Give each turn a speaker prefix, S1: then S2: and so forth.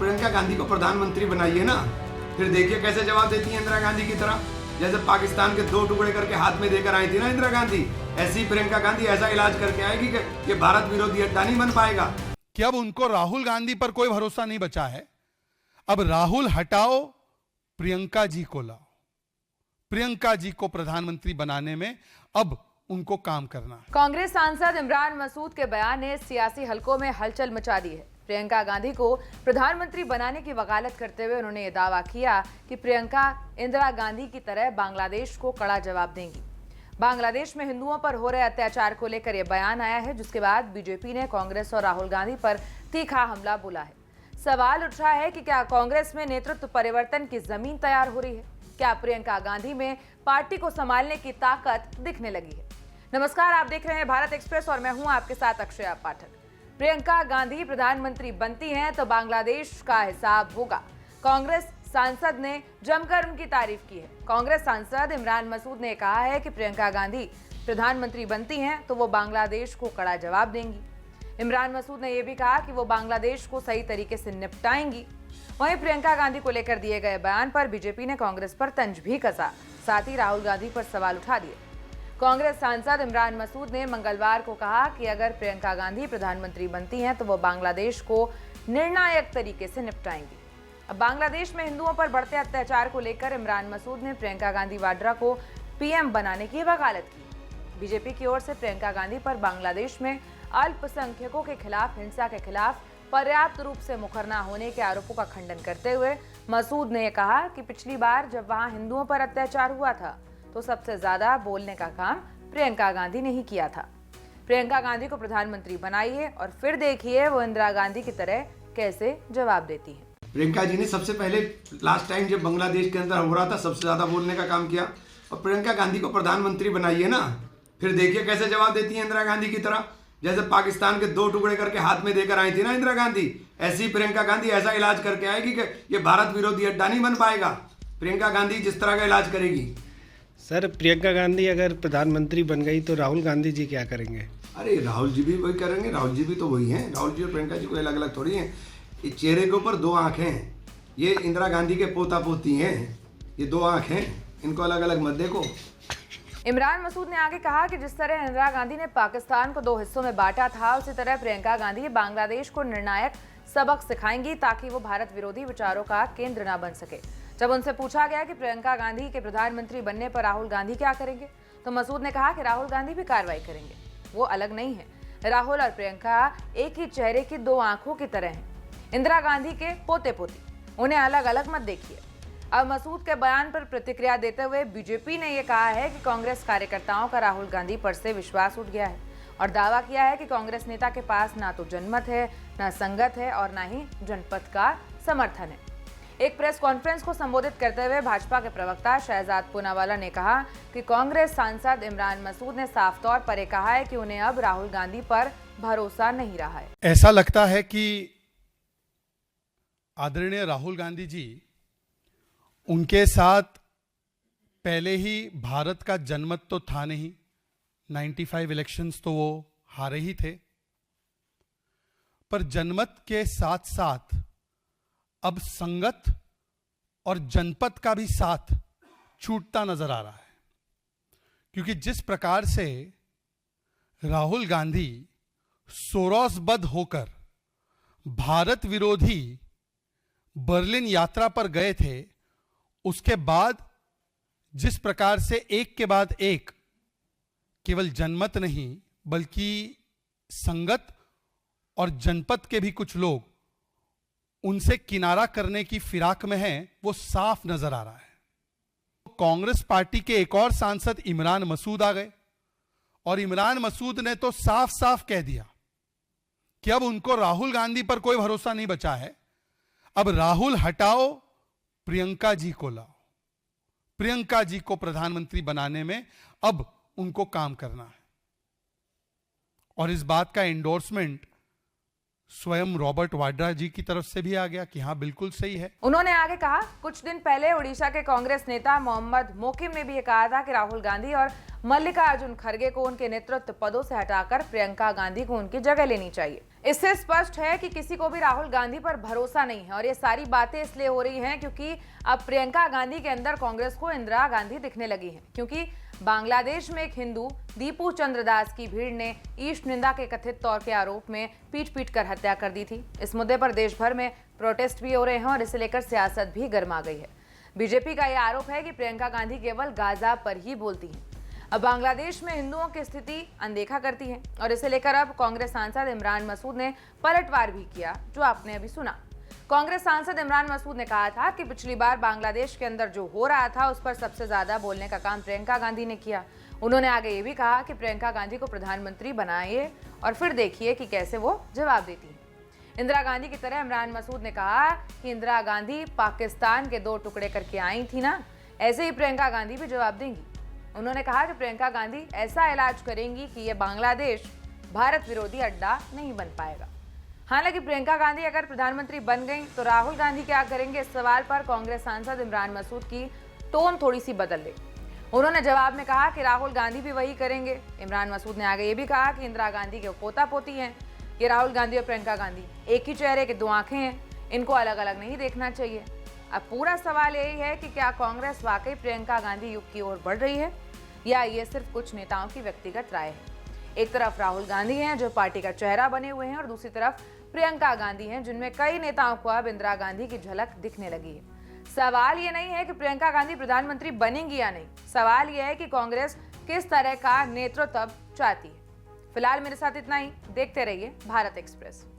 S1: प्रियंका गांधी को प्रधानमंत्री बनाइए ना, फिर देखिए कैसे जवाब देती है इंदिरा गांधी की तरह। जैसे पाकिस्तान के 2 टुकड़े करके हाथ में देकर आई थी ना इंदिरा गांधी, ऐसी प्रियंका गांधी ऐसा इलाज करके आएगी कि ये भारत विरोधी अड्डा नहीं बन पाएगा।
S2: कि अब उनको राहुल गांधी पर कोई भरोसा नहीं बचा है। अब राहुल हटाओ, प्रियंका जी को लाओ। प्रियंका जी को प्रधानमंत्री बनाने में अब उनको काम करना है।
S3: कांग्रेस सांसद इमरान मसूद के बयान ने सियासी हलकों में हलचल मचा दी है। प्रियंका गांधी को प्रधानमंत्री बनाने की वकालत करते हुए उन्होंने ये दावा किया कि प्रियंका इंदिरा गांधी की तरह बांग्लादेश को कड़ा जवाब देंगी। बांग्लादेश में हिंदुओं पर हो रहे अत्याचार को लेकर यह बयान आया है, जिसके बाद बीजेपी ने कांग्रेस और राहुल गांधी पर तीखा हमला बोला है। सवाल उठ रहा है कि क्या कांग्रेस में नेतृत्व परिवर्तन की जमीन तैयार हो रही है? क्या प्रियंका गांधी में पार्टी को संभालने की ताकत दिखने लगी है? नमस्कार, आप देख रहे हैं भारत एक्सप्रेस और मैं हूं आपके साथ अक्षया पाठक। प्रियंका गांधी प्रधानमंत्री बनती हैं तो बांग्लादेश का हिसाब होगा। कांग्रेस सांसद ने जमकर उनकी तारीफ की है। कांग्रेस सांसद इमरान मसूद ने कहा है कि प्रियंका गांधी प्रधानमंत्री बनती हैं तो वो बांग्लादेश को कड़ा जवाब देंगी। इमरान मसूद ने यह भी कहा कि वो बांग्लादेश को सही तरीके से निपटाएंगी। वहीं प्रियंका गांधी को लेकर दिए गए बयान पर बीजेपी ने कांग्रेस पर तंज भी कसा, साथ ही राहुल गांधी पर सवाल उठा दिए। कांग्रेस सांसद इमरान मसूद ने मंगलवार को कहा कि अगर प्रियंका गांधी प्रधानमंत्री बनती हैं तो वो बांग्लादेश को निर्णायक तरीके से निपटाएंगी। अब बांग्लादेश में हिंदुओं पर बढ़ते अत्याचार को लेकर इमरान मसूद ने प्रियंका गांधी वाड्रा को पीएम बनाने की वकालत की। बीजेपी की ओर से प्रियंका गांधी पर बांग्लादेश में अल्पसंख्यकों के खिलाफ हिंसा के खिलाफ पर्याप्त रूप से मुखर न होने के आरोपों का खंडन करते हुए मसूद ने कहा कि पिछली बार जब वहां हिंदुओं पर अत्याचार हुआ था तो सबसे ज्यादा बोलने का काम प्रियंका गांधी ने ही किया था। प्रियंका गांधी को प्रधानमंत्री बनाइए और फिर देखिए वो इंदिरा गांधी की तरह कैसे जवाब देती है।
S1: प्रियंका जी ने सबसे पहले लास्ट टाइम जब बांग्लादेश के अंदर हो रहा था सबसे ज्यादा बोलने का काम किया। और प्रियंका गांधी को प्रधानमंत्री बनाइए ना, फिर देखिए कैसे जवाब देती है इंदिरा गांधी की तरह। जैसे पाकिस्तान के 2 टुकड़े करके हाथ में देकर आई थी ना इंदिरा गांधी, ऐसी प्रियंका गांधी ऐसा इलाज करके आएगी कि ये भारत विरोधी अड्डा नहीं बन पाएगा। प्रियंका गांधी जिस तरह का इलाज करेगी।
S4: सर, प्रियंका गांधी अगर प्रधानमंत्री बन गई तो राहुल गांधी जी क्या करेंगे?
S1: अरे राहुल जी भी वही करेंगे, राहुल जी भी तो वही हैं। राहुल जी और प्रियंका जी कोई अलग अलग थोड़ी हैं। इस चेहरे के ऊपर 2 आँखें हैं। ये इंदिरा गांधी के पोता पोती हैं, ये 2 आँखें हैं, इनको अलग अलग मत देखो।
S3: इमरान मसूद ने आगे कहा कि जिस तरह इंदिरा गांधी ने पाकिस्तान को 2 हिस्सों में बांटा था, उसी तरह प्रियंका गांधी बांग्लादेश को निर्णायक सबक सिखाएंगी ताकि वो भारत विरोधी विचारों का केंद्र न बन सके। जब उनसे पूछा गया कि प्रियंका गांधी के प्रधानमंत्री बनने पर राहुल गांधी क्या करेंगे, तो मसूद ने कहा कि राहुल गांधी भी कार्रवाई करेंगे। वो अलग नहीं है। राहुल और प्रियंका एक ही चेहरे की 2 आंखों की तरह हैं। इंदिरा गांधी के पोते पोती, उन्हें अलग अलग मत देखिए। अब मसूद के बयान पर प्रतिक्रिया देते हुए बीजेपी ने यह कहा है कि कांग्रेस कार्यकर्ताओं का राहुल गांधी पर से विश्वास उठ गया है और दावा किया है कि कांग्रेस नेता के पास ना तो जनमत है, ना संगत है और ना ही जनपद का समर्थन है। एक प्रेस कॉन्फ्रेंस को संबोधित करते हुए भाजपा के प्रवक्ता शहजाद पूनावाला ने कहा कि कांग्रेस सांसद इमरान मसूद ने साफ तौर पर यह कहा है कि उन्हें अब राहुल गांधी पर भरोसा नहीं रहा है।
S2: ऐसा लगता है कि आदरणीय राहुल गांधी जी, उनके साथ पहले ही भारत का जनमत तो था नहीं। 95 इलेक्शंस तो वो हारे ही थे, पर जनमत के साथ साथ अब संगत और जनपद का भी साथ छूटता नजर आ रहा है। क्योंकि जिस प्रकार से राहुल गांधी सोरोसबद्ध होकर भारत विरोधी बर्लिन यात्रा पर गए थे, उसके बाद जिस प्रकार से एक के बाद एक केवल जनमत नहीं बल्कि संगत और जनपद के भी कुछ लोग उनसे किनारा करने की फिराक में हैं, वो साफ नजर आ रहा है। कांग्रेस पार्टी के एक और सांसद इमरान मसूद आ गए और इमरान मसूद ने तो साफ साफ कह दिया कि अब उनको राहुल गांधी पर कोई भरोसा नहीं बचा है। अब राहुल हटाओ, प्रियंका जी को लाओ। प्रियंका जी को प्रधानमंत्री बनाने में अब उनको काम करना है। और इस बात का एंडोर्समेंट स्वयं रॉबर्ट वाड्रा जी की तरफ से भी आ गया कि हाँ, बिल्कुल सही है।
S3: उन्होंने आगे कहा, कुछ दिन पहले उड़ीसा के कांग्रेस नेता मोहम्मद मोकिम ने भी ये कहा था कि राहुल गांधी और मल्लिकार्जुन खड़गे को उनके नेतृत्व पदों से हटाकर प्रियंका गांधी को उनकी जगह लेनी चाहिए। इससे स्पष्ट है कि किसी को भी राहुल गांधी पर भरोसा नहीं है और ये सारी बातें इसलिए हो रही हैं क्योंकि अब प्रियंका गांधी के अंदर कांग्रेस को इंदिरा गांधी दिखने लगी है। क्योंकि बांग्लादेश में एक हिंदू दीपू चंद्र दास की भीड़ ने ईश निंदा के कथित तौर के आरोप में पीट कर हत्या कर दी थी। इस मुद्दे पर देश भर में प्रोटेस्ट भी हो रहे हैं और इसे लेकर सियासत भी गर्मा गई है। बीजेपी का यह आरोप है कि प्रियंका गांधी केवल गाजा पर ही बोलती हैं। अब बांग्लादेश में हिंदुओं की स्थिति अनदेखा करती है और इसे लेकर अब कांग्रेस सांसद इमरान मसूद ने पलटवार भी किया, जो आपने अभी सुना। कांग्रेस सांसद इमरान मसूद ने कहा था कि पिछली बार बांग्लादेश के अंदर जो हो रहा था उस पर सबसे ज्यादा बोलने का काम प्रियंका गांधी ने किया। उन्होंने आगे ये भी कहा कि प्रियंका गांधी को प्रधानमंत्री बनाइए और फिर देखिए कि कैसे वो जवाब देती है। इंदिरा गांधी की तरह इमरान मसूद ने कहा कि इंदिरा गांधी पाकिस्तान के 2 टुकड़े करके आई थी ना, ऐसे ही प्रियंका गांधी भी जवाब देंगी। उन्होंने कहा कि प्रियंका गांधी ऐसा इलाज करेंगी कि ये बांग्लादेश भारत विरोधी अड्डा नहीं बन पाएगा। हालांकि प्रियंका गांधी अगर प्रधानमंत्री बन गई तो राहुल गांधी क्या करेंगे, इस सवाल पर कांग्रेस सांसद इमरान मसूद की टोन थोड़ी सी बदल गई। उन्होंने जवाब में कहा कि राहुल गांधी भी वही करेंगे। इमरान मसूद ने आगे ये भी कहा कि इंदिरा गांधी के पोता पोती हैं, ये राहुल गांधी और प्रियंका गांधी एक ही चेहरे के 2 आंखें हैं, इनको अलग अलग नहीं देखना चाहिए। अब पूरा सवाल यही है कि क्या कांग्रेस वाकई प्रियंका गांधी युग की ओर बढ़ रही है या ये सिर्फ कुछ नेताओं की व्यक्तिगत राय है। एक तरफ राहुल गांधी हैं जो पार्टी का चेहरा बने हुए हैं और दूसरी तरफ प्रियंका गांधी हैं जिनमें कई नेताओं को अब इंदिरा गांधी की झलक दिखने लगी है। सवाल ये नहीं है कि प्रियंका गांधी प्रधानमंत्री बनेंगी या नहीं, सवाल यह है कि कांग्रेस किस तरह का नेतृत्व चाहती है। फिलहाल मेरे साथ इतना ही। देखते रहिए भारत एक्सप्रेस।